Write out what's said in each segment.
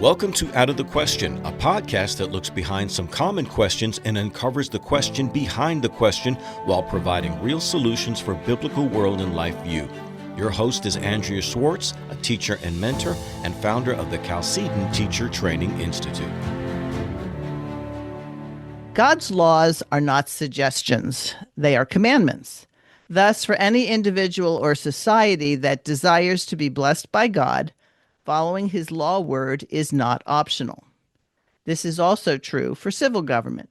Welcome to Out of the Question, a podcast that looks behind some common questions and uncovers the question behind the question while providing real solutions for biblical world and life view. Your host is Andrea Schwartz, a teacher and mentor and founder of the Chalcedon Teacher Training Institute. God's laws are not suggestions. They are commandments. Thus, for any individual or society that desires to be blessed by God, following his law word is not optional. This is also true for civil government.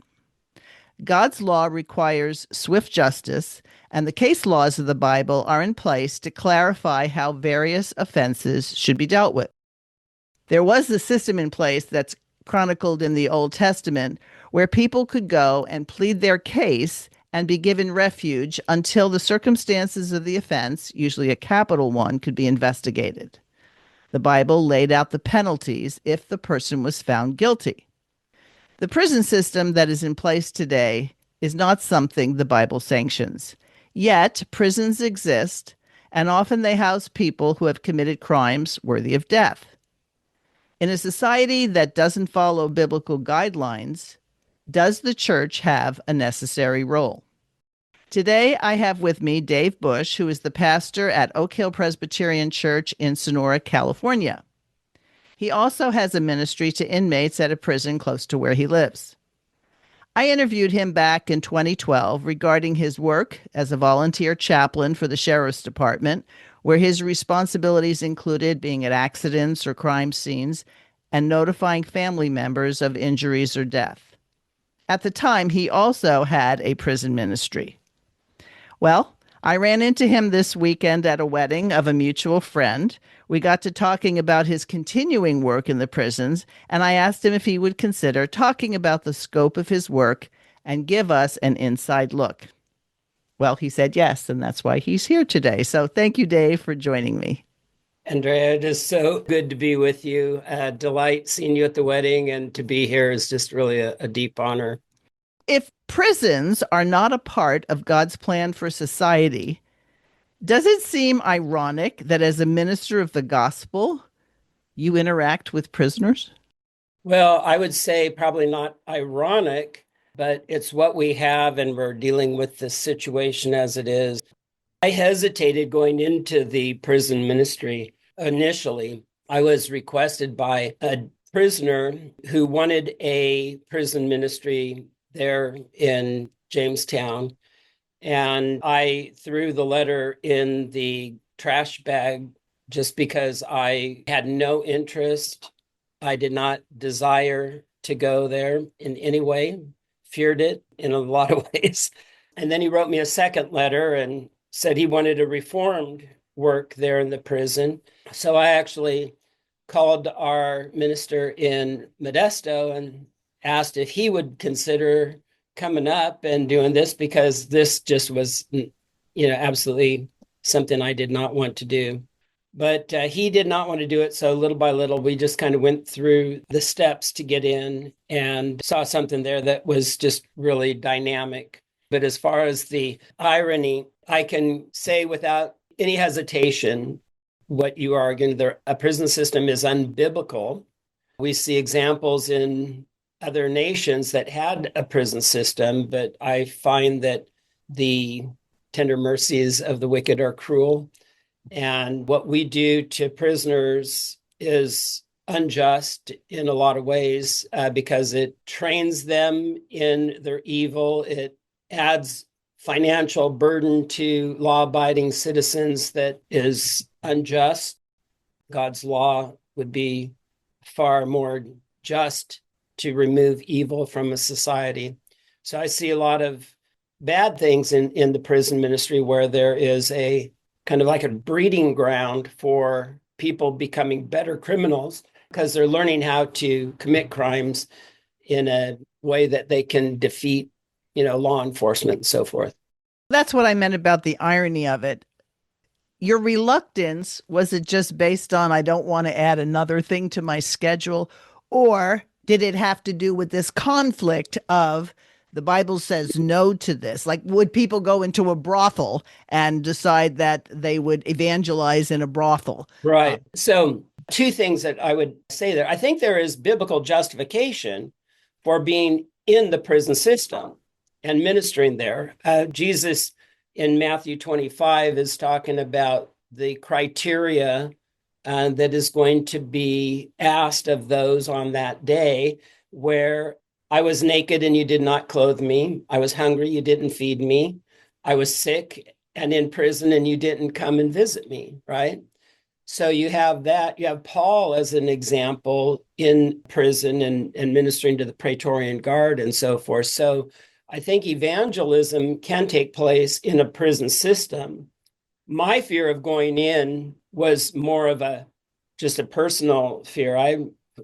God's law requires swift justice, and the case laws of the Bible are in place to clarify how various offenses should be dealt with. There was a system in place that's chronicled in the Old Testament where people could go and plead their case and be given refuge until the circumstances of the offense, usually a capital one, could be investigated. The Bible laid out the penalties if the person was found guilty. The prison system that is in place today is not something the Bible sanctions. Yet, prisons exist, and often they house people who have committed crimes worthy of death. In a society that doesn't follow biblical guidelines, does the church have a necessary role? Today, I have with me Dave Bush, who is the pastor at Oak Hill Presbyterian Church in Sonora, California. He also has a ministry to inmates at a prison close to where he lives. I interviewed him back in 2012 regarding his work as a volunteer chaplain for the Sheriff's Department, where his responsibilities included being at accidents or crime scenes and notifying family members of injuries or death. At the time, he also had a prison ministry. Well, I ran into him this weekend at a wedding of a mutual friend. We got to talking about his continuing work in the prisons, and I asked him if he would consider talking about the scope of his work and give us an inside look. Well, he said yes, and that's why he's here today. So thank you, Dave, for joining me. Andrea, it is so good to be with you. Delight seeing you at the wedding, and to be here is just really a deep honor. If prisons are not a part of God's plan for society, does it seem ironic that as a minister of the gospel, you interact with prisoners? Well, I would say probably not ironic, but it's what we have, and we're dealing with this situation as it is. I hesitated going into the prison ministry initially. I was requested by a prisoner who wanted a prison ministry there in Jamestown. And I threw the letter in the trash bag just because I had no interest. I did not desire to go there in any way, feared it in a lot of ways. And then he wrote me a second letter and said he wanted a reformed work there in the prison. So I actually called our minister in Modesto and asked if he would consider coming up and doing this, because this just was, absolutely something I did not want to do. But he did not want to do it. So little by little, we just kind of went through the steps to get in and saw something there that was just really dynamic. But as far as the irony, I can say without any hesitation what you are arguing, a prison system is unbiblical. We see examples in other nations that had a prison system, but I find that the tender mercies of the wicked are cruel. And what we do to prisoners is unjust in a lot of ways because it trains them in their evil. It adds financial burden to law-abiding citizens that is unjust. God's law would be far more just to remove evil from a society. So I see a lot of bad things in the prison ministry where there is a kind of like a breeding ground for people becoming better criminals because they're learning how to commit crimes in a way that they can defeat, law enforcement and so forth. That's what I meant about the irony of it. Your reluctance, was it just based on, I don't want to add another thing to my schedule, or did it have to do with this conflict of the Bible says no to this? Like, would people go into a brothel and decide that they would evangelize in a brothel? Right. So Two things that I would say there. I think there is biblical justification for being in the prison system and ministering there. Jesus in Matthew 25 is talking about the criteria that is going to be asked of those on that day, where I was naked and you did not clothe me. I was hungry, you didn't feed me. I was sick and in prison and you didn't come and visit me, right? So you have that. You have Paul as an example in prison and ministering to the Praetorian Guard and so forth. So I think evangelism can take place in a prison system. My fear of going in was more of just a personal fear.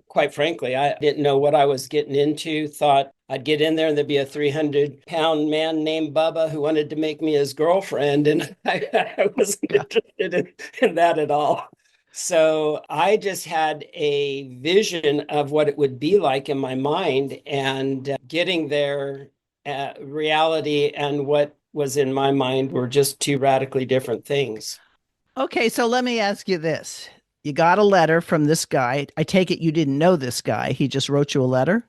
Quite frankly, I didn't know what I was getting into. Thought I'd get in there and there'd be a 300-pound man named Bubba who wanted to make me his girlfriend. And I wasn't interested in that at all. So I just had a vision of what it would be like in my mind, and getting there, reality and what was in my mind were just two radically different things. Okay, so let me ask you this. You got a letter from this guy. I take it you didn't know this guy. He just wrote you a letter?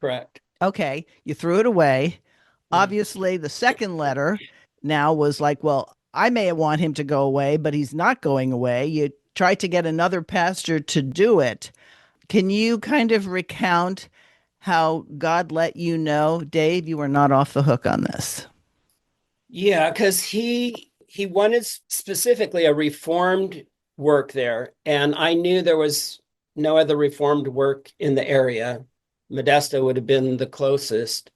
Correct. Okay, you threw it away. Obviously, the second letter now was like, well, I may want him to go away, but he's not going away. You tried to get another pastor to do it. Can you kind of recount how God let you know, Dave, you are not off the hook on this? Yeah, because he wanted specifically a reformed work there, and I knew there was no other reformed work in the area. Modesto would have been the closest.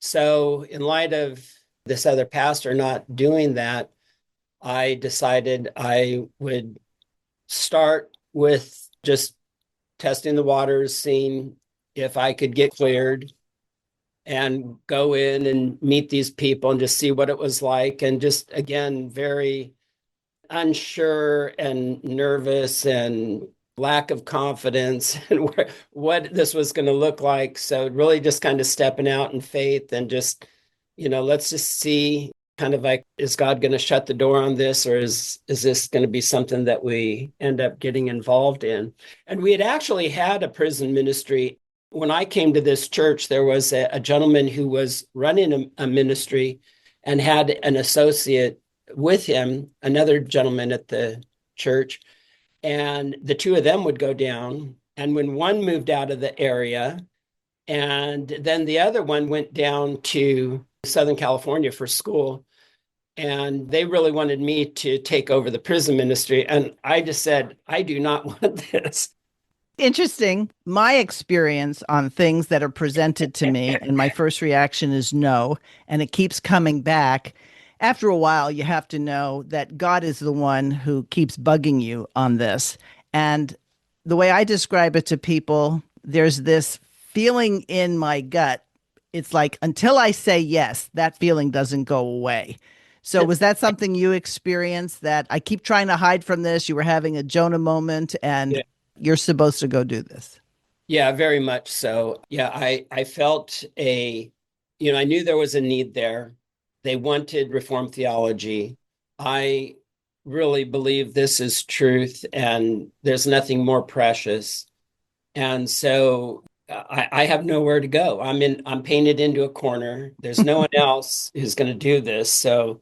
So in light of this other pastor not doing that, I decided I would start with just testing the waters, seeing if I could get cleared and go in and meet these people and just see what it was like. And just, again, very unsure and nervous and lack of confidence and what this was going to look like. So really just kind of stepping out in faith and just, let's just see, kind of like, is God going to shut the door on this, or is this going to be something that we end up getting involved in? And we had actually had a prison ministry. When I came to this church, there was a gentleman who was running a ministry and had an associate with him, another gentleman at the church. And the two of them would go down. And when one moved out of the area, and then the other one went down to Southern California for school, and they really wanted me to take over the prison ministry. And I just said, I do not want this. Interesting. My experience on things that are presented to me, and my first reaction is no, and it keeps coming back. After a while, you have to know that God is the one who keeps bugging you on this. And the way I describe it to people, there's this feeling in my gut. It's like, until I say yes, that feeling doesn't go away. So was that something you experienced, that I keep trying to hide from this? You were having a Jonah moment and you're supposed to go do this. Yeah, very much so. Yeah, I felt I knew there was a need there. They wanted Reformed theology. I really believe this is truth and there's nothing more precious. And so I have nowhere to go. I'm painted into a corner. There's no one else who's going to do this. So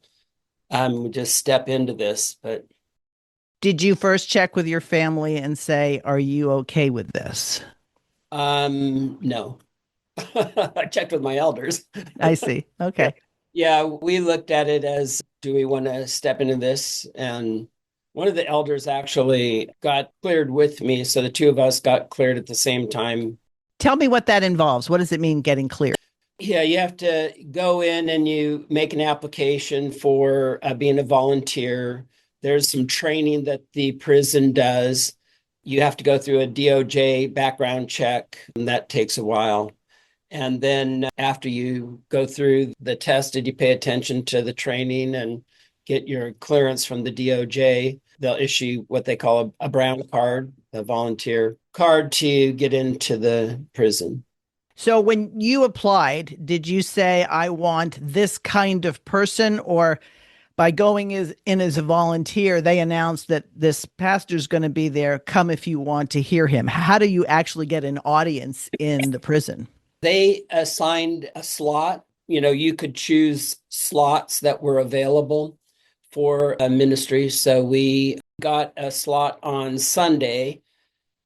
I'm just step into this. But did you first check with your family and say, are you okay with this? No. I checked with my elders. I see. Okay. Yeah, we looked at it as, do we want to step into this? And one of the elders actually got cleared with me. So the two of us got cleared at the same time. Tell me what that involves. What does it mean, getting cleared? Yeah, you have to go in and you make an application for being a volunteer. There's some training that the prison does. You have to go through a DOJ background check, and that takes a while. And then after you go through the test, did you pay attention to the training and get your clearance from the DOJ? They'll issue what they call a brown card, a volunteer card, to get into the prison. So when you applied, did you say, I want this kind of person? Or By going in as a volunteer, they announced that this pastor's going to be there. Come if you want to hear him. How do you actually get an audience in the prison? They assigned a slot. You could choose slots that were available for a ministry. So we got a slot on Sunday,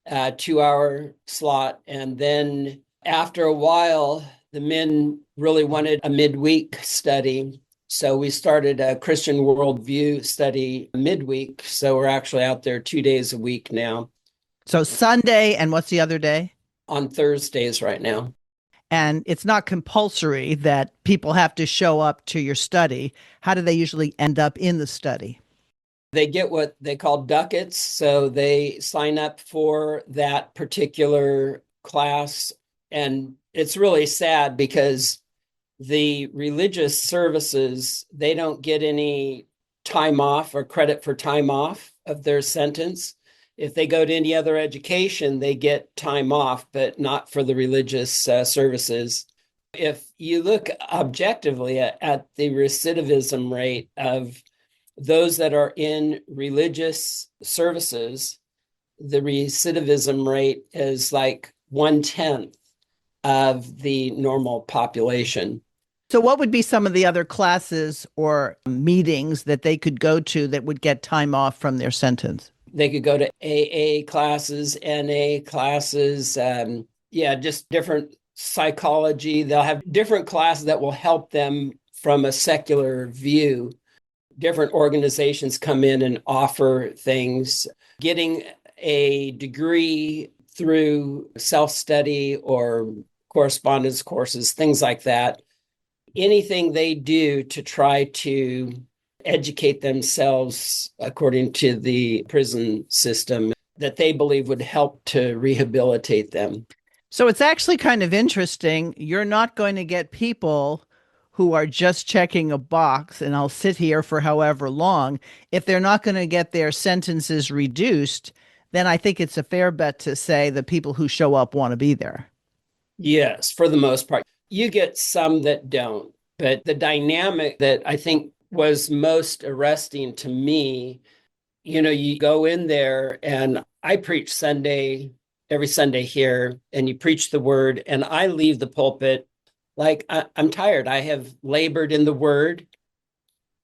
a 2-hour slot. And then after a while, the men really wanted a midweek study. So we started a Christian worldview study midweek. So we're actually out there 2 days a week now. So Sunday, and what's the other day? On Thursdays right now. And it's not compulsory that people have to show up to your study. How do they usually end up in the study? They get what they call ducats. So they sign up for that particular class. And it's really sad because the religious services, they don't get any time off or credit for time off of their sentence. If they go to any other education, they get time off, but not for the religious services. If you look objectively at the recidivism rate of those that are in religious services, the recidivism rate is like 1/10 of the normal population. So, what would be some of the other classes or meetings that they could go to that would get time off from their sentence? They could go to AA classes, NA classes, just different psychology. They'll have different classes that will help them from a secular view. Different organizations come in and offer things. Getting a degree through self-study or correspondence courses, things like that. Anything they do to try to educate themselves according to the prison system that they believe would help to rehabilitate them. So it's actually kind of interesting. You're not going to get people who are just checking a box and I'll sit here for however long. If they're not going to get their sentences reduced, then I think it's a fair bet to say the people who show up want to be there. Yes, for the most part. You get some that don't, but the dynamic that I think was most arresting to me, you go in there and I preach every Sunday here, and you preach the word, and I leave the pulpit like I'm tired. I have labored in the word,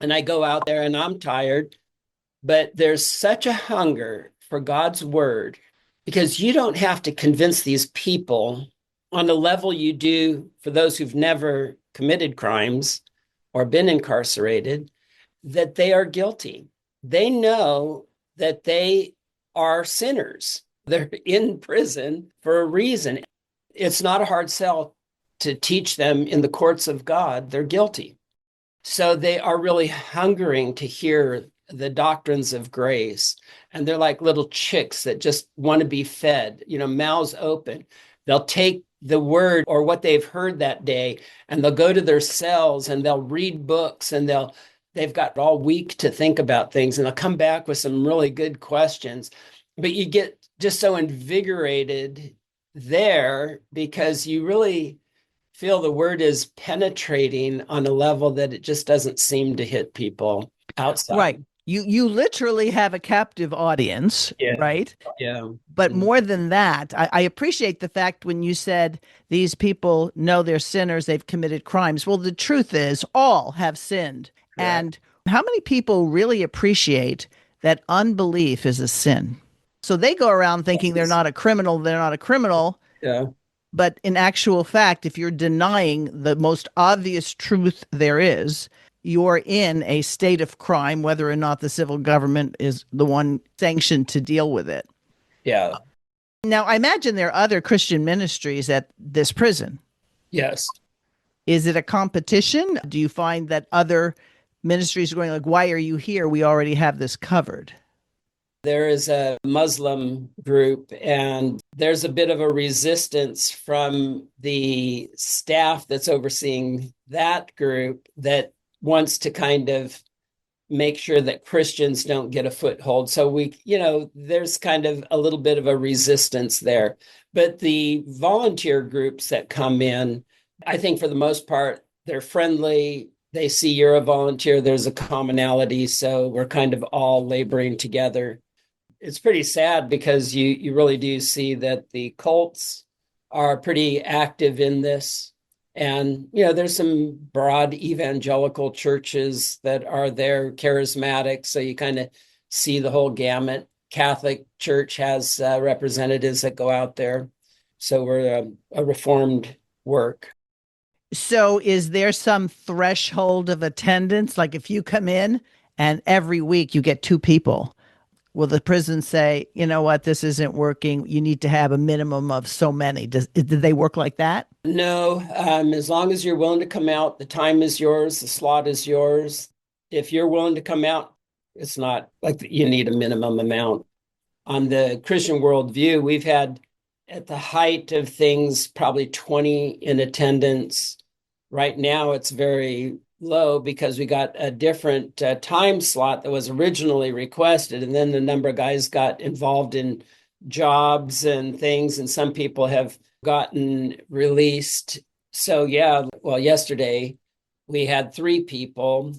and I go out there and I'm tired, but there's such a hunger for God's word because you don't have to convince these people on the level you do for those who've never committed crimes or been incarcerated, that they are guilty. They know that they are sinners. They're in prison for a reason. It's not a hard sell to teach them in the courts of God they're guilty. So they are really hungering to hear the doctrines of grace. And they're like little chicks that just want to be fed, mouths open. They'll take the word or what they've heard that day, and they'll go to their cells and they'll read books, and they've got all week to think about things, and they'll come back with some really good questions. But you get just so invigorated there because you really feel the word is penetrating on a level that it just doesn't seem to hit people outside. Right. You literally have a captive audience, right? Yeah. But more than that, I appreciate the fact when you said these people know they're sinners, they've committed crimes. Well, the truth is all have sinned. Correct. And how many people really appreciate that unbelief is a sin? So they go around thinking they're not a criminal. Yeah. But in actual fact, if you're denying the most obvious truth there is, you're in a state of crime, whether or not the civil government is the one sanctioned to deal with it. Yeah. Now, I imagine there are other Christian ministries at this prison. Yes. Is it a competition? Do you find that other ministries are going like, why are you here? We already have this covered. There is a Muslim group, and there's a bit of a resistance from the staff that's overseeing that group that wants to kind of make sure that Christians don't get a foothold. So there's kind of a little bit of a resistance there. But the volunteer groups that come in, I think for the most part, they're friendly. They see you're a volunteer, there's a commonality, so we're kind of all laboring together. It's pretty sad because you really do see that the cults are pretty active in this. And, there's some broad evangelical churches that are there, charismatic. So you kind of see the whole gamut. Catholic Church has representatives that go out there. So we're a reformed work. So is there some threshold of attendance? Like if you come in and every week you get two people, will the prison say, you know what, this isn't working? You need to have a minimum of so many. Do they work like that? No, as long as you're willing to come out, the time is yours, the slot is yours. If you're willing to come out, it's not like you need a minimum amount. On the Christian worldview, we've had at the height of things probably 20 in attendance. Right now, it's very low because we got a different time slot that was originally requested, and then the number of guys got involved in jobs and things, and some people have gotten released. So yeah, well, yesterday we had 3 people,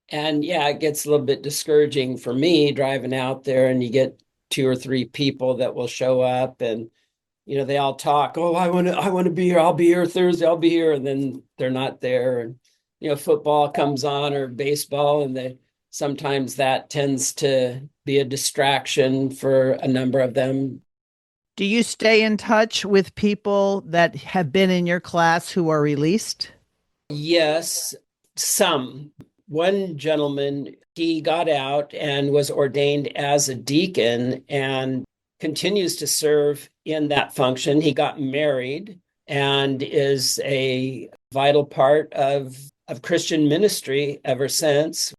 and yeah, it gets a little bit discouraging for me driving out there, and you get 2 or 3 people that will show up, and they all talk, oh, I want to be here, I'll be here Thursday, I'll be here, and then they're not there. And football comes on or baseball, and sometimes that tends to be a distraction for a number of them. Do you stay in touch with people that have been in your class who are released? Yes, some. One gentleman, he got out and was ordained as a deacon and continues to serve in that function. He got married and is a vital part of Christian ministry ever since.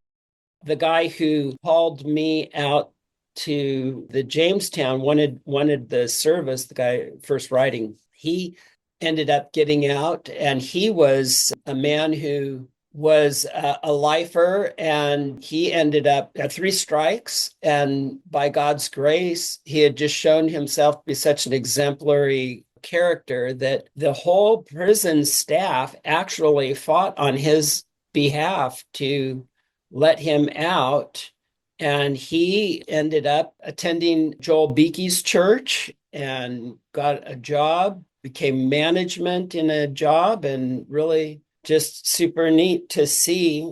The guy who called me out to the Jamestown wanted the service, the guy first writing, he ended up getting out, and he was a man who was a lifer, and he ended up at 3 strikes. And by God's grace, he had just shown himself to be such an exemplary character that the whole prison staff actually fought on his behalf to let him out. And he ended up attending Joel Beakey's church and got a job, became management in a job, and really just super neat to see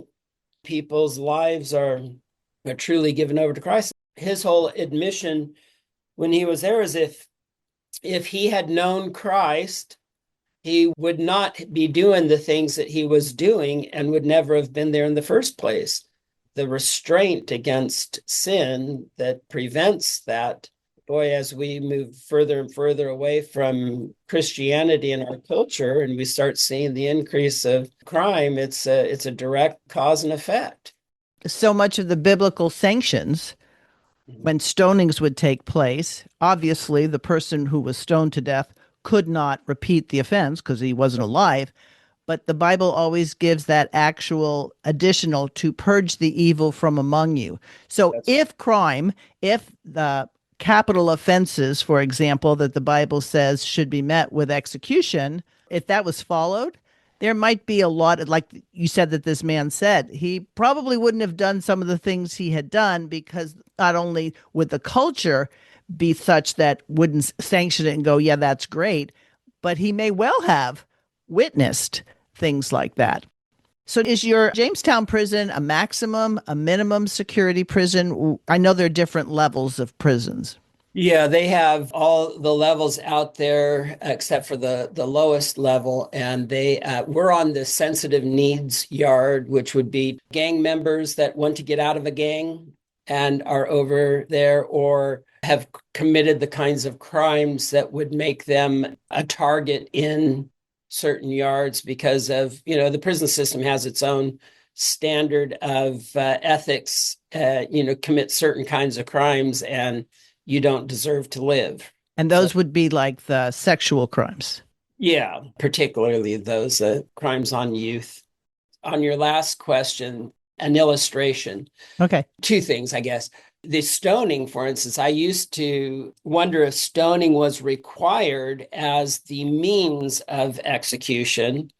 people's lives are truly given over to Christ. His whole admission when he was there is if he had known Christ, he would not be doing the things that he was doing and would never have been there in the first place. The restraint against sin that prevents that, boy, as we move further and further away from Christianity in our culture and we start seeing the increase of crime, it's a direct cause and effect. So much of the biblical sanctions, when stonings would take place, obviously the person who was stoned to death could not repeat the offense because he wasn't alive. But the Bible always gives that actual additional to purge the evil from among you. So if the capital offenses, for example, that the Bible says should be met with execution, if that was followed, there might be a lot, like you said that this man said, he probably wouldn't have done some of the things he had done because not only would the culture be such that wouldn't sanction it and go, yeah, that's great, but he may well have witnessed things like that. So is your Jamestown prison a maximum, a minimum security prison? I know there are different levels of prisons. Yeah, they have all the levels out there except for the lowest level. And we're on the sensitive needs yard, which would be gang members that want to get out of a gang and are over there or have committed the kinds of crimes that would make them a target in certain yards because of, the prison system has its own standard of ethics, commit certain kinds of crimes and you don't deserve to live. And those would be like the sexual crimes. Yeah, particularly those crimes on youth. On your last question, an illustration. Okay. 2 things, I guess. The stoning, for instance, I used to wonder if stoning was required as the means of execution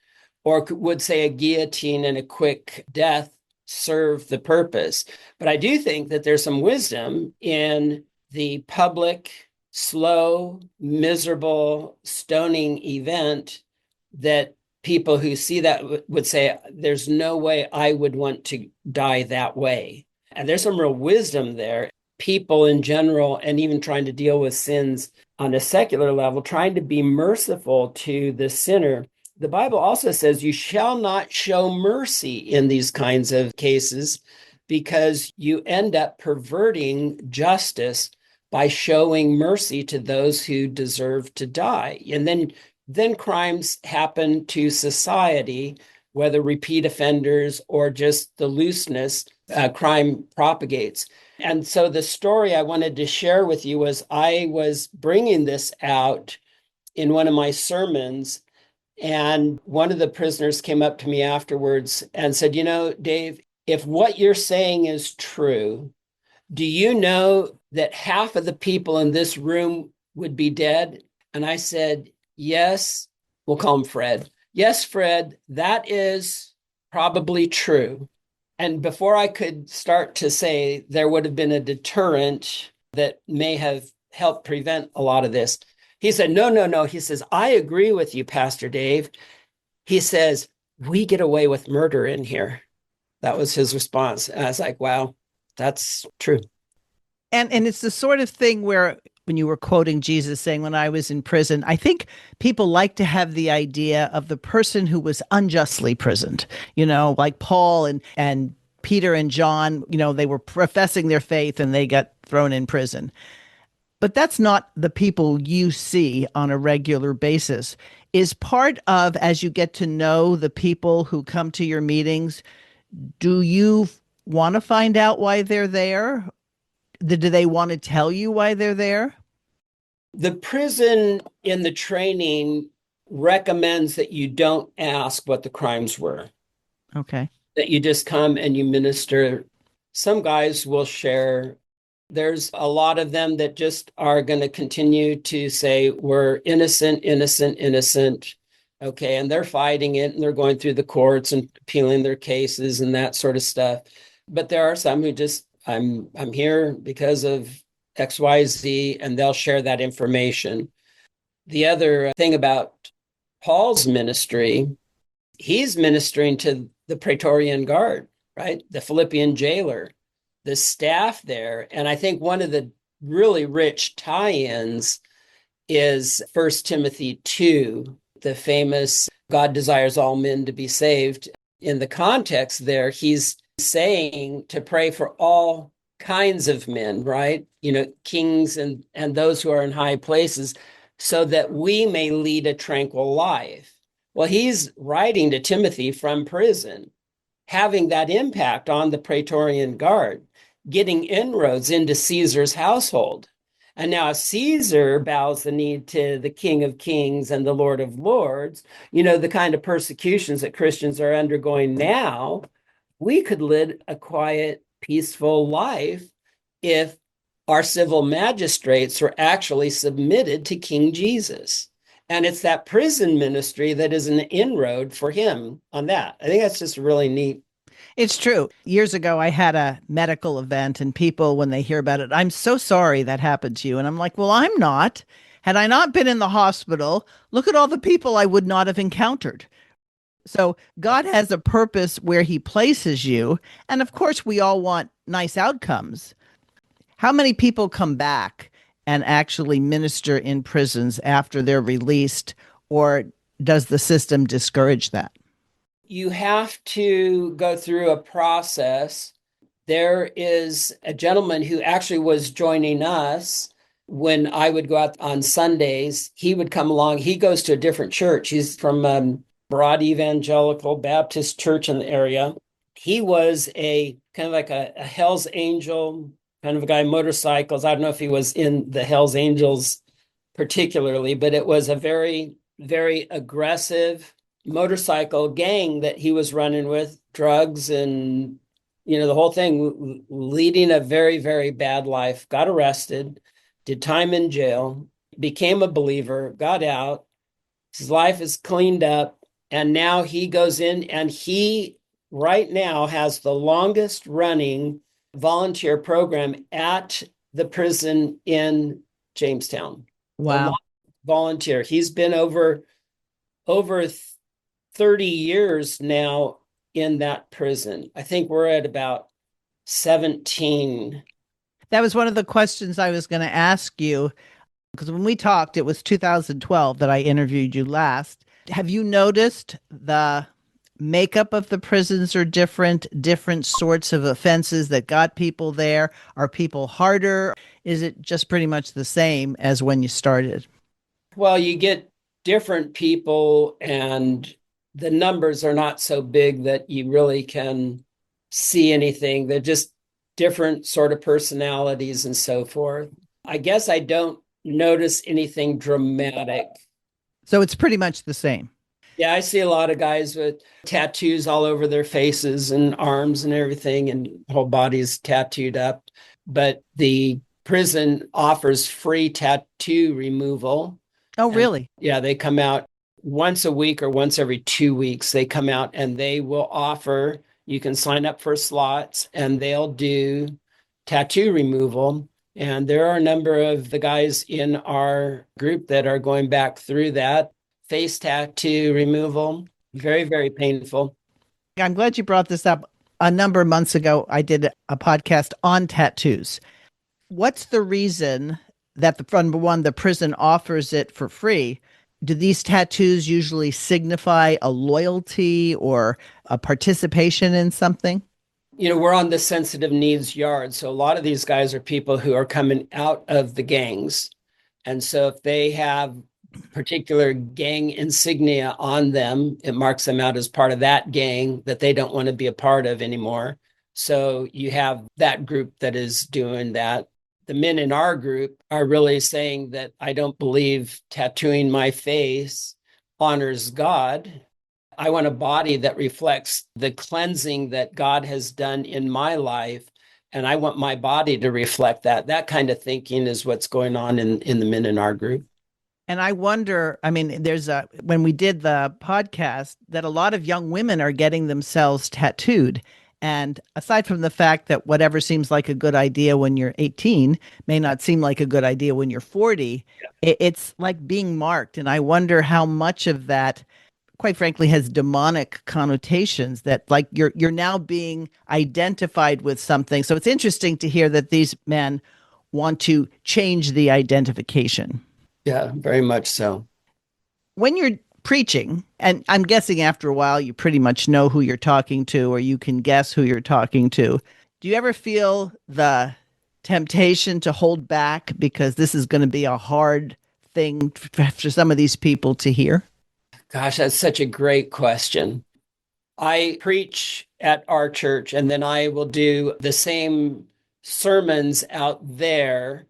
or would say a guillotine and a quick death serve the purpose. But I do think that there's some wisdom in the public, slow, miserable stoning event that people who see that would say, there's no way I would want to die that way. And there's some real wisdom there. People in general, and even trying to deal with sins on a secular level, trying to be merciful to the sinner. The Bible also says you shall not show mercy in these kinds of cases because you end up perverting justice by showing mercy to those who deserve to die. And then crimes happen to society, whether repeat offenders or just the looseness, crime propagates. And so the story I wanted to share with you was I was bringing this out in one of my sermons, and one of the prisoners came up to me afterwards and said, Dave, if what you're saying is true, do you know that half of the people in this room would be dead? And I said, yes, we'll call him Fred. Yes, Fred, that is probably true. And before I could start to say there would have been a deterrent that may have helped prevent a lot of this, he said, no. He says, I agree with you, Pastor Dave. He says, we get away with murder in here. That was his response. And I was like, wow, that's true. And it's the sort of thing where when you were quoting Jesus saying, when I was in prison, I think people like to have the idea of the person who was unjustly prisoned, like Paul and Peter and John, they were professing their faith and they got thrown in prison. But that's not the people you see on a regular basis. Is part of, as you get to know the people who come to your meetings, do you want to find out why they're there? Do they want to tell you why they're there? The prison in the training recommends that you don't ask what the crimes were. Okay. That you just come and you minister. Some guys will share. There's a lot of them that just are going to continue to say, we're innocent. Okay. And they're fighting it and they're going through the courts and appealing their cases and that sort of stuff. But there are some who just, I'm here because of XYZ, and they'll share that information. The other thing about Paul's ministry, he's ministering to the Praetorian Guard, right? The Philippian jailer, the staff there. And I think one of the really rich tie-ins is 1 Timothy 2, the famous God desires all men to be saved. In the context there, he's saying to pray for all kinds of men, right? Kings and those who are in high places, so that we may lead a tranquil life. Well, he's writing to Timothy from prison, having that impact on the Praetorian Guard, getting inroads into Caesar's household. And now Caesar bows the knee to the King of Kings and the Lord of Lords, the kind of persecutions that Christians are undergoing now. We could live a quiet, peaceful life if our civil magistrates were actually submitted to King Jesus. And it's that prison ministry that is an inroad for him on that. I think that's just really neat. It's true. Years ago, I had a medical event, and people, when they hear about it, I'm so sorry that happened to you. And I'm like, well, I'm not. Had I not been in the hospital, look at all the people I would not have encountered. So God has a purpose where he places you. And of course, we all want nice outcomes. How many people come back and actually minister in prisons after they're released, or does the system discourage that? You have to go through a process. There is a gentleman who actually was joining us when I would go out on Sundays. He would come along. He goes to a different church. He's from Broad Evangelical Baptist Church in the area. He was a kind of like a Hell's Angel kind of a guy, motorcycles. I don't know if he was in the Hell's Angels particularly, but it was a very, very aggressive motorcycle gang that he was running with, drugs and, the whole thing, leading a very, very bad life, got arrested, did time in jail, became a believer, got out. His life is cleaned up. And now he goes in and he right now has the longest running volunteer program at the prison in Jamestown. The Wow. volunteer. He's been over 30 years now in that prison. I think we're at about 17. That was one of the questions I was going to ask you because when we talked, it was 2012 that I interviewed you last. Have you noticed the makeup of the prisons are different sorts of offenses that got people there? Are people harder? Is it just pretty much the same as when you started? Well, you get different people, and the numbers are not so big that you really can see anything. They're just different sort of personalities and so forth. I guess I don't notice anything dramatic. So it's pretty much the same. Yeah, I see a lot of guys with tattoos all over their faces and arms and everything, and whole bodies tattooed up. But the prison offers free tattoo removal. Oh, And really? yeah, they come out once a week or once every 2 weeks. They come out and they will offer, you can sign up for slots and they'll do tattoo removal. And there are a number of the guys in our group that are going back through that face tattoo removal. Very, very painful. I'm glad you brought this up. A number of months ago, I did a podcast on tattoos. What's the reason that the prison offers it for free? Do these tattoos usually signify a loyalty or a participation in something? We're on the sensitive needs yard. So a lot of these guys are people who are coming out of the gangs. And so if they have particular gang insignia on them, it marks them out as part of that gang that they don't want to be a part of anymore. So you have that group that is doing that. The men in our group are really saying that I don't believe tattooing my face honors God. I want a body that reflects the cleansing that God has done in my life. And I want my body to reflect that. That kind of thinking is what's going on in the men in our group. And I wonder, I mean, when we did the podcast, that a lot of young women are getting themselves tattooed. And aside from the fact that whatever seems like a good idea when you're 18 may not seem like a good idea when you're 40, it's like being marked. And I wonder how much of that, quite frankly, has demonic connotations that like you're now being identified with something. So it's interesting to hear that these men want to change the identification. Yeah, very much so. When you're preaching, and I'm guessing after a while you pretty much know who you're talking to, or you can guess who you're talking to. Do you ever feel the temptation to hold back because this is going to be a hard thing for some of these people to hear? Gosh, that's such a great question. I preach at our church, and then I will do the same sermons out there,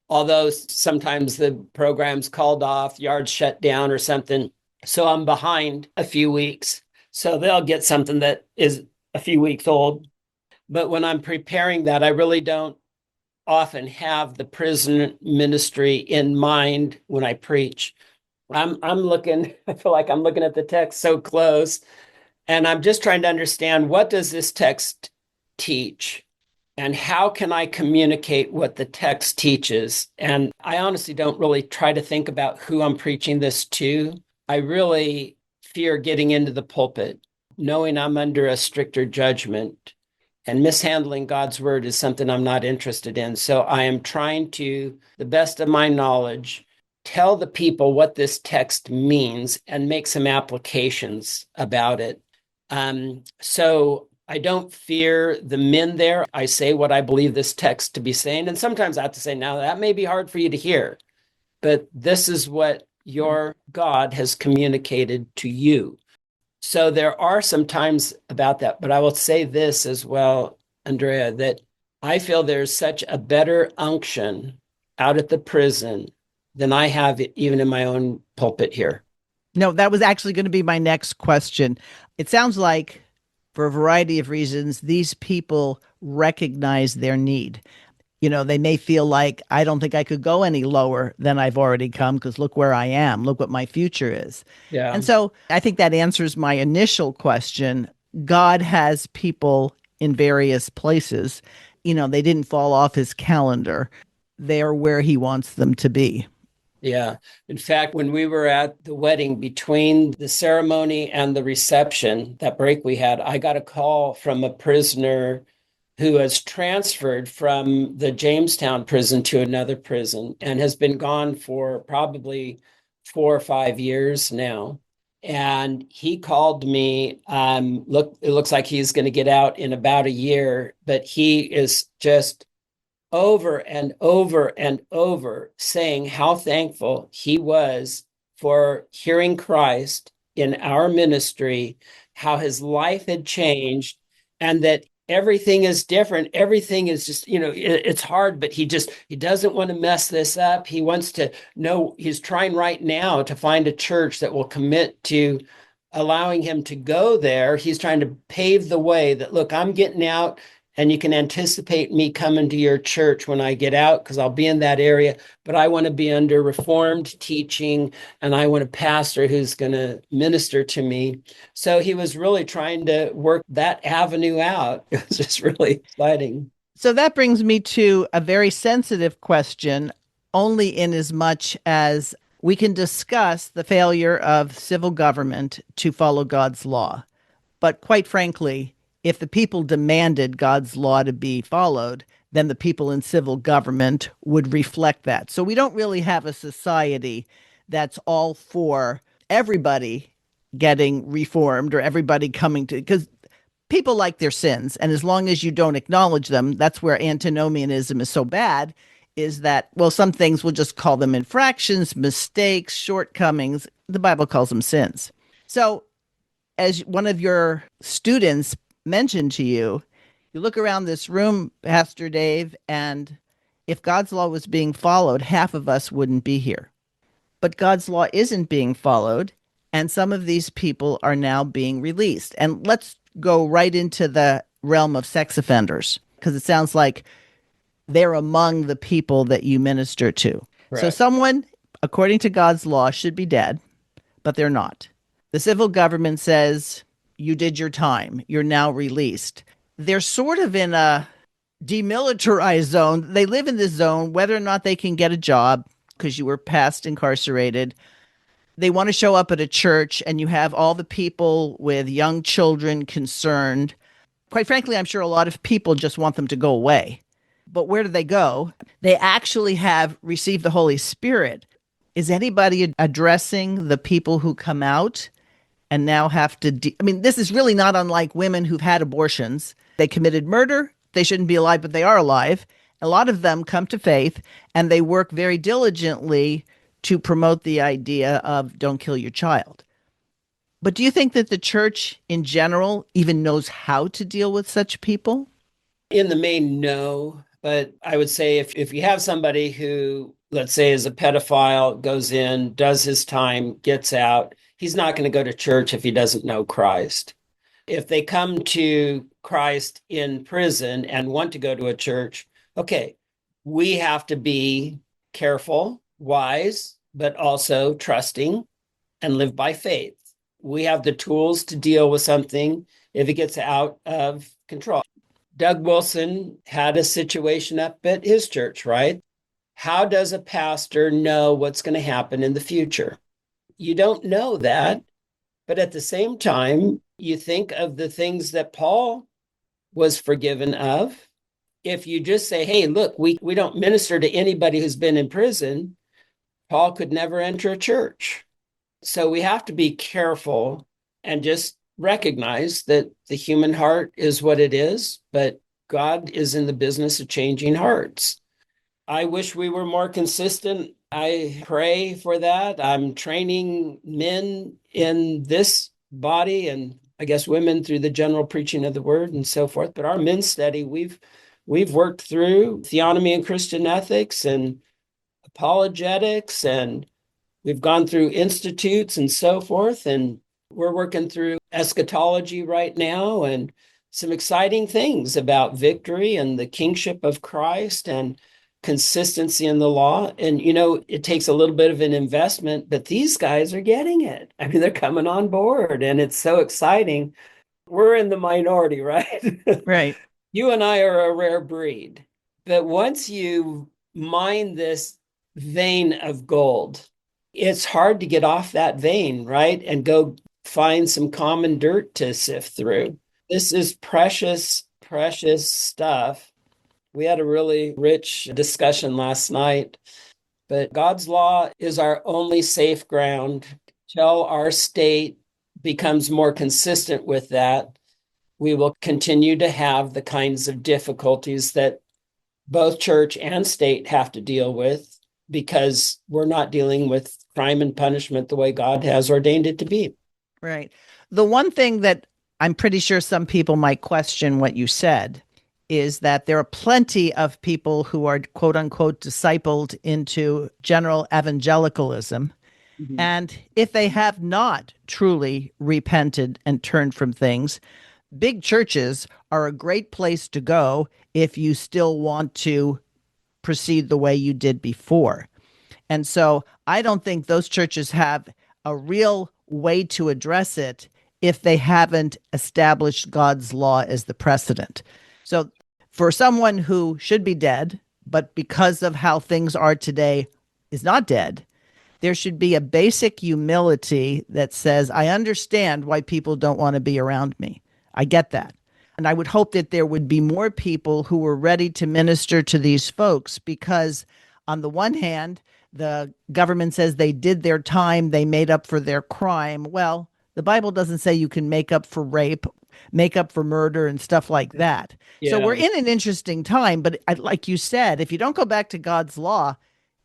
although sometimes the program's called off, yards shut down or something. So I'm behind a few weeks. So they'll get something that is a few weeks old. But when I'm preparing that, I really don't often have the prison ministry in mind when I preach. I'm looking, I feel like I'm looking at the text so close, and I'm just trying to understand, what does this text teach? And how can I communicate what the text teaches? And I honestly don't really try to think about who I'm preaching this to. I really fear getting into the pulpit, knowing I'm under a stricter judgment, and mishandling God's word is something I'm not interested in. So I am trying to, the best of my knowledge, tell the people what this text means and make some applications about it. So I don't fear the men there. I say what I believe this text to be saying. And sometimes I have to say, now that may be hard for you to hear, but this is what your God has communicated to you. So there are some times about that, but I will say this as well, Andrea, that I feel there's such a better unction out at the prison than I have even in my own pulpit here. No, that was actually going to be my next question. It sounds like, for a variety of reasons, these people recognize their need. They may feel like, I don't think I could go any lower than I've already come because look where I am. Look what my future is. Yeah. And so I think that answers my initial question. God has people in various places. They didn't fall off his calendar. They're where he wants them to be. Yeah. In fact, when we were at the wedding, between the ceremony and the reception, that break we had, I got a call from a prisoner who was transferred from the Jamestown prison to another prison and has been gone for probably 4 or 5 years now. And he called me. It looks like he's going to get out in about a year, but he is just over and over and over saying how thankful he was for hearing Christ in our ministry, how his life had changed, and that everything is different. Everything is just, it's hard, but he doesn't want to mess this up. He wants to know, he's trying right now to find a church that will commit to allowing him to go there. He's trying to pave the way that, look, I'm getting out, and you can anticipate me coming to your church when I get out because I'll be in that area. But I want to be under Reformed teaching, and I want a pastor who's going to minister to me. So he was really trying to work that avenue out. It was just really exciting. So that brings me to a very sensitive question, only in as much as we can discuss the failure of civil government to follow God's law. But quite frankly, if the people demanded God's law to be followed, then the people in civil government would reflect that. So we don't really have a society that's all for everybody getting reformed or everybody coming to, because people like their sins. And as long as you don't acknowledge them, that's where antinomianism is so bad, is that, well, some things we'll just call them infractions, mistakes, shortcomings. The Bible calls them sins. So as one of your students mentioned to you, you look around this room, Pastor Dave, and if God's law was being followed, half of us wouldn't be here. But God's law isn't being followed, and some of these people are now being released. And let's go right into the realm of sex offenders, because it sounds like they're among the people that you minister to. Correct. So someone, according to God's law, should be dead, but they're not. The civil government says, you did your time. You're now released. They're sort of in a demilitarized zone. They live in this zone, whether or not they can get a job because you were past incarcerated. They want to show up at a church and you have all the people with young children concerned. Quite frankly, I'm sure a lot of people just want them to go away. But where do they go? They actually have received the Holy Spirit. Is anybody addressing the people who come out and now have to, this is really not unlike women who've had abortions. They committed murder. They shouldn't be alive, but they are alive. A lot of them come to faith and they work very diligently to promote the idea of don't kill your child. But do you think that the church in general even knows how to deal with such people? In the main, no. But I would say if you have somebody who, let's say, is a pedophile, goes in, does his time, gets out, he's not going to go to church if he doesn't know Christ. If they come to Christ in prison and want to go to a church, okay, we have to be careful, wise, but also trusting and live by faith. We have the tools to deal with something if it gets out of control. Doug Wilson had a situation up at his church, right? How does a pastor know what's going to happen in the future? You don't know that, but at the same time, you think of the things that Paul was forgiven of. If you just say, hey, look, we don't minister to anybody who's been in prison, Paul could never enter a church. So we have to be careful and just recognize that the human heart is what it is, but God is in the business of changing hearts. I wish we were more consistent. I pray for that. I'm training men in this body and I guess women through the general preaching of the word and so forth. But our men's study, we've worked through theonomy and Christian ethics and apologetics, and we've gone through institutes and so forth. And we're working through eschatology right now. And some exciting things about victory and the kingship of Christ and consistency in the law. And, it takes a little bit of an investment, but these guys are getting it. I mean, they're coming on board and it's so exciting. We're in the minority, right? Right. You and I are a rare breed. But once you mine this vein of gold, it's hard to get off that vein, right? And go find some common dirt to sift through. This is precious, precious stuff. We had a really rich discussion last night, but God's law is our only safe ground. Till our state becomes more consistent with that, we will continue to have the kinds of difficulties that both church and state have to deal with because we're not dealing with crime and punishment the way God has ordained it to be. Right. The one thing that I'm pretty sure some people might question what you said is that there are plenty of people who are quote unquote discipled into general evangelicalism. Mhm. And if they have not truly repented and turned from things, big churches are a great place to go if you still want to proceed the way you did before. And so I don't think those churches have a real way to address it if they haven't established God's law as the precedent. So for someone who should be dead, but because of how things are today is not dead, there should be a basic humility that says, I understand why people don't want to be around me. I get that. And I would hope that there would be more people who were ready to minister to these folks because, on the one hand, the government says they did their time, they made up for their crime. Well, the Bible doesn't say you can make up for rape, make up for murder, and stuff like that. So Yeah. we're in an interesting time. But like you said, if you don't go back to God's law,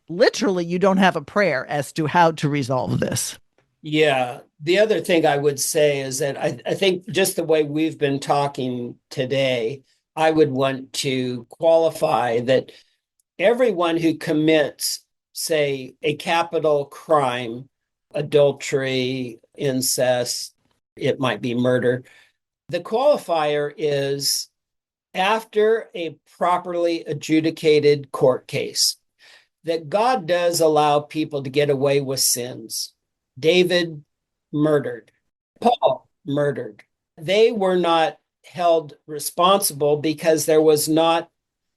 literally, you don't have a prayer as to how to resolve this. Yeah. The other thing I would say is that I think just the way we've been talking today, I would want to qualify that everyone who commits, say, a capital crime, adultery, incest, it might be murder, the qualifier is after a properly adjudicated court case, that God does allow people to get away with sins. David murdered, Paul murdered. They were not held responsible because there was not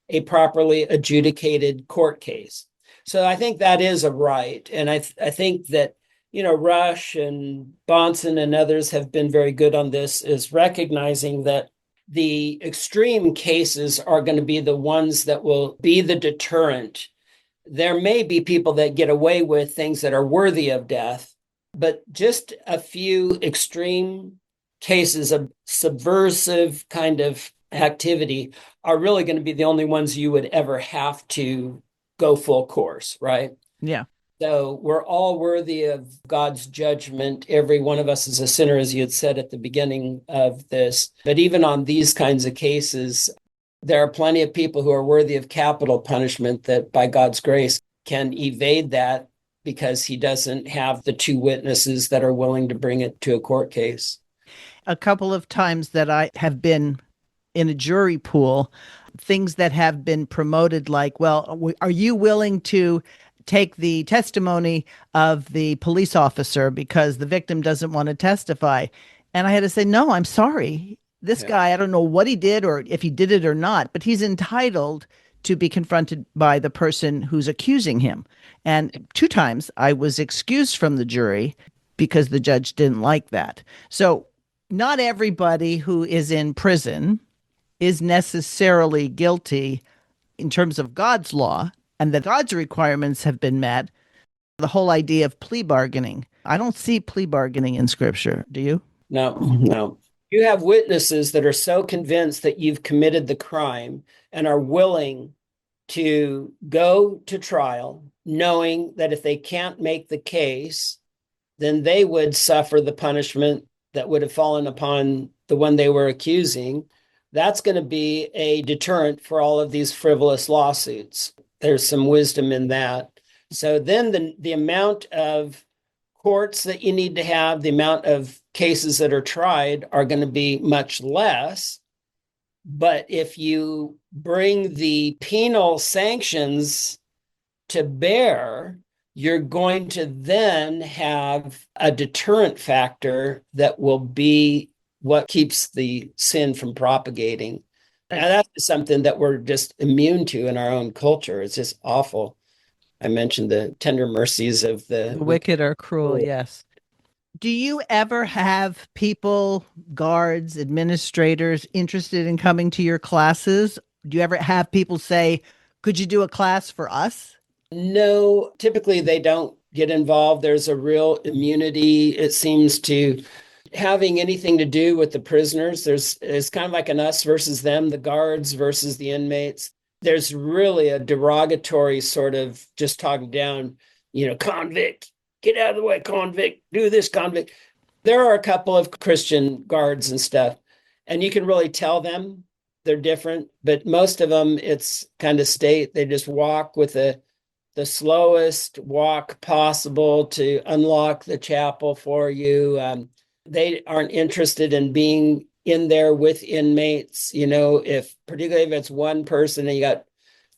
a properly adjudicated court case. So I think that is a right. And I think that, Rush and Bonson and others have been very good on this, is recognizing that the extreme cases are going to be the ones that will be the deterrent. There may be people that get away with things that are worthy of death, but just a few extreme cases of subversive kind of activity are really going to be the only ones you would ever have to go full course, right? Yeah. So we're all worthy of God's judgment. Every one of us is a sinner, as you had said at the beginning of this. But even on these kinds of cases, there are plenty of people who are worthy of capital punishment that by God's grace can evade that because he doesn't have the two witnesses that are willing to bring it to a court case. A couple of times that I have been in a jury pool, things that have been promoted like, well, are you willing to take the testimony of the police officer because the victim doesn't want to testify? And I had to say, no, I'm sorry. This guy, I don't know what he did or if he did it or not, but he's entitled to be confronted by the person who's accusing him. And 2 times I was excused from the jury because the judge didn't like that. So not everybody who is in prison is necessarily guilty in terms of God's law, and that God's requirements have been met. The whole idea of plea bargaining. I don't see plea bargaining in scripture. Do you? No, no. You have witnesses that are so convinced that you've committed the crime and are willing to go to trial, knowing that if they can't make the case, then they would suffer the punishment that would have fallen upon the one they were accusing. That's going to be a deterrent for all of these frivolous lawsuits. There's some wisdom in that. So then the amount of courts that you need to have, the amount of cases that are tried are going to be much less. But if you bring the penal sanctions to bear, you're going to then have a deterrent factor that will be what keeps the sin from propagating. And that's something that we're just immune to in our own culture. It's just awful. I mentioned the tender mercies of The wicked are cruel, yes. Do you ever have people, guards, administrators interested in coming to your classes? Do you ever have people say, could you do a class for us? No, typically they don't get involved. There's a real immunity, it seems, to having anything to do with the prisoners. It's kind of like an us versus them, the guards versus the inmates. There's really a derogatory sort of just talking down, convict, get out of the way, convict, do this, convict. There are a couple of Christian guards and stuff, and you can really tell them they're different, but most of them, it's kind of state. They just walk with the slowest walk possible to unlock the chapel for you. They aren't interested in being in there with inmates. Particularly if it's one person and you got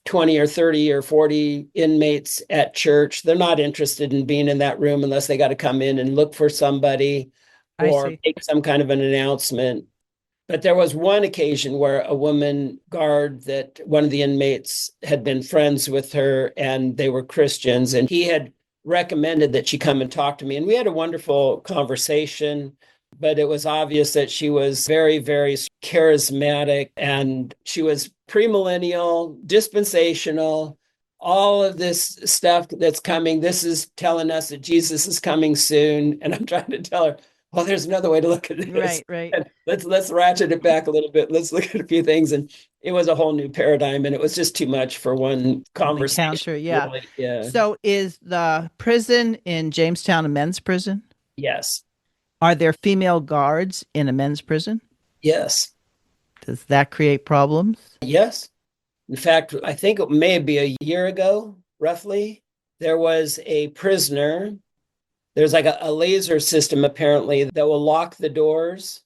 20 or 30 or 40 inmates at church, they're not interested in being in that room unless they got to come in and look for somebody or make some kind of an announcement. But there was one occasion where a woman guard that one of the inmates had been friends with her and they were Christians, and he had recommended that she come and talk to me. And we had a wonderful conversation, but it was obvious that she was very, very charismatic and she was premillennial, dispensational, all of this stuff that's coming. This is telling us that Jesus is coming soon. And I'm trying to tell her, well, there's another way to look at this. Right. And let's ratchet it back a little bit. Let's look at a few things. And it was a whole new paradigm, and it was just too much for one conversation. Encounter, yeah. Really, yeah. So is the prison in Jamestown a men's prison? Yes. Are there female guards in a men's prison? Yes. Does that create problems? Yes. In fact, I think it may be a year ago, roughly, there was a prisoner. There's like a laser system apparently that will lock the doors.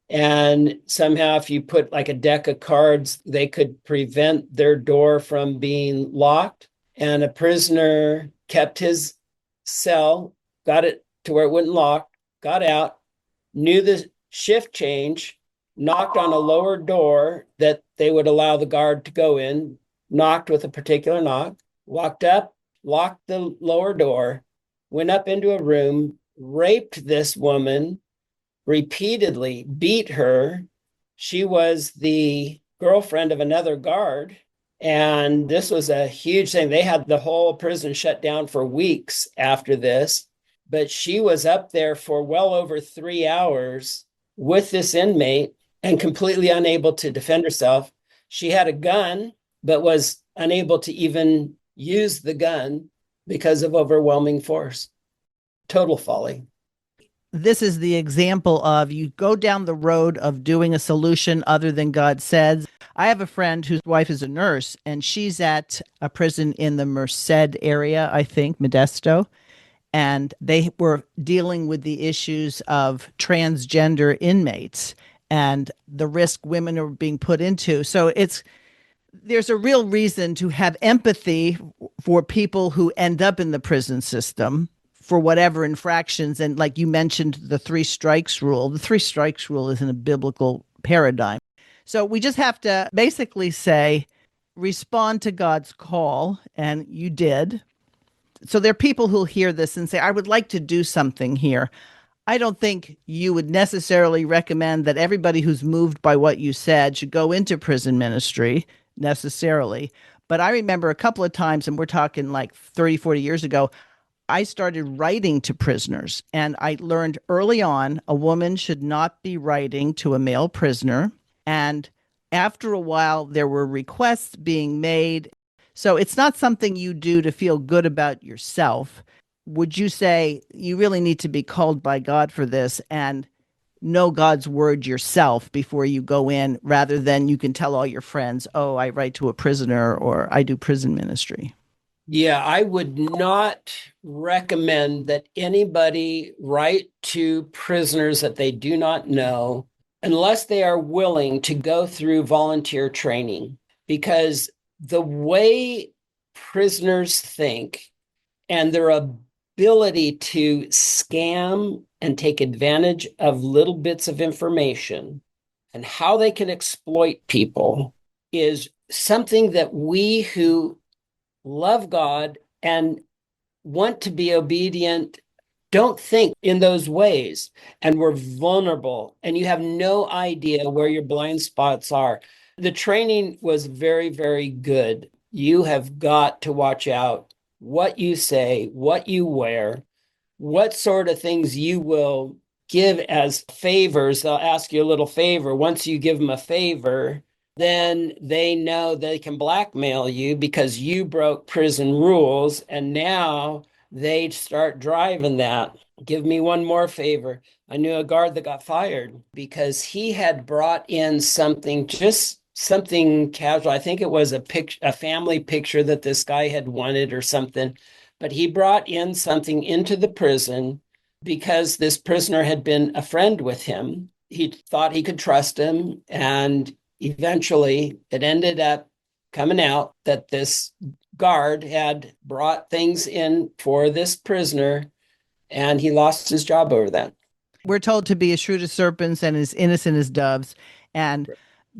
And somehow if you put like a deck of cards, they could prevent their door from being locked. And a prisoner kept his cell, got it to where it wouldn't lock, got out, knew the shift change, knocked on a lower door that they would allow the guard to go in, knocked with a particular knock, walked up, locked the lower door, went up into a room, raped this woman, repeatedly beat her. She was the girlfriend of another guard. And this was a huge thing. They had the whole prison shut down for weeks after this. But she was up there for well over 3 hours with this inmate and completely unable to defend herself. She had a gun, but was unable to even use the gun because of overwhelming force. Total folly. This is the example of you go down the road of doing a solution other than God said. I have a friend whose wife is a nurse, and she's at a prison in the Merced area, I think, Modesto. And they were dealing with the issues of transgender inmates and the risk women are being put into. So there's a real reason to have empathy for people who end up in the prison system for whatever infractions. And like you mentioned, the 3 strikes rule. The 3 strikes rule isn't a biblical paradigm. So we just have to basically say, respond to God's call. And you did. So there are people who'll hear this and say, I would like to do something here. I don't think you would necessarily recommend that everybody who's moved by what you said should go into prison ministry necessarily. But I remember a couple of times, and we're talking like 30, 40 years ago, I started writing to prisoners. And I learned early on a woman should not be writing to a male prisoner. And after a while, there were requests being made. So it's not something you do to feel good about yourself. Would you say you really need to be called by God for this and know God's word yourself before you go in, rather than you can tell all your friends, oh, I write to a prisoner or I do prison ministry? Yeah, I would not recommend that anybody write to prisoners that they do not know unless they are willing to go through volunteer training, because the way prisoners think and their ability to scam and take advantage of little bits of information and how they can exploit people is something that we who love God and want to be obedient don't think in those ways. And we're vulnerable, and you have no idea where your blind spots are. The training was very, very good. You have got to watch out what you say, what you wear, what sort of things you will give as favors. They'll ask you a little favor. Once you give them a favor, then they know they can blackmail you because you broke prison rules, and now they start driving that. Give me one more favor. I knew a guard that got fired because he had brought in something, just something casual. I think it was a family picture that this guy had wanted or something, but he brought in something into the prison because this prisoner had been a friend with him. He thought he could trust him, and eventually it ended up coming out that this guard had brought things in for this prisoner, and he lost his job over that. We're told to be as shrewd as serpents and as innocent as doves, and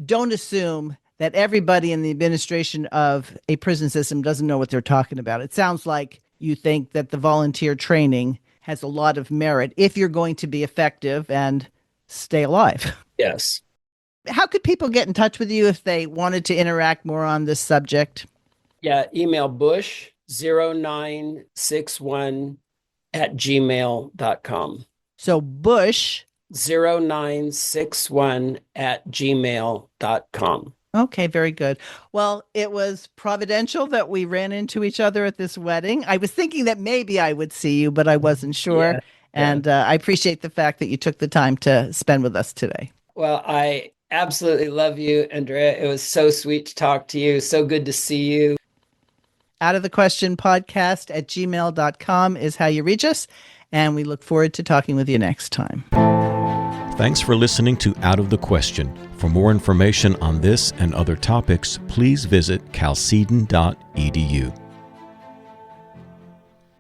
don't assume that everybody in the administration of a prison system doesn't know what they're talking about. It sounds like you think that the volunteer training has a lot of merit if you're going to be effective and stay alive. Yes. How could people get in touch with you if they wanted to interact more on this subject? Yeah, email bush0961@gmail.com. So Bush 0961@gmail.com. Okay, very good. Well, it was providential that we ran into each other at this wedding. I was thinking that maybe I would see you, but I wasn't sure. Yeah, and I appreciate the fact that you took the time to spend with us today. Well, I absolutely love you, Andrea. It was so sweet to talk to you. So good to see you. Out of the Question podcast at gmail.com is how you reach us. And we look forward to talking with you next time. Thanks for listening to Out of the Question. For more information on this and other topics, please visit chalcedon.edu.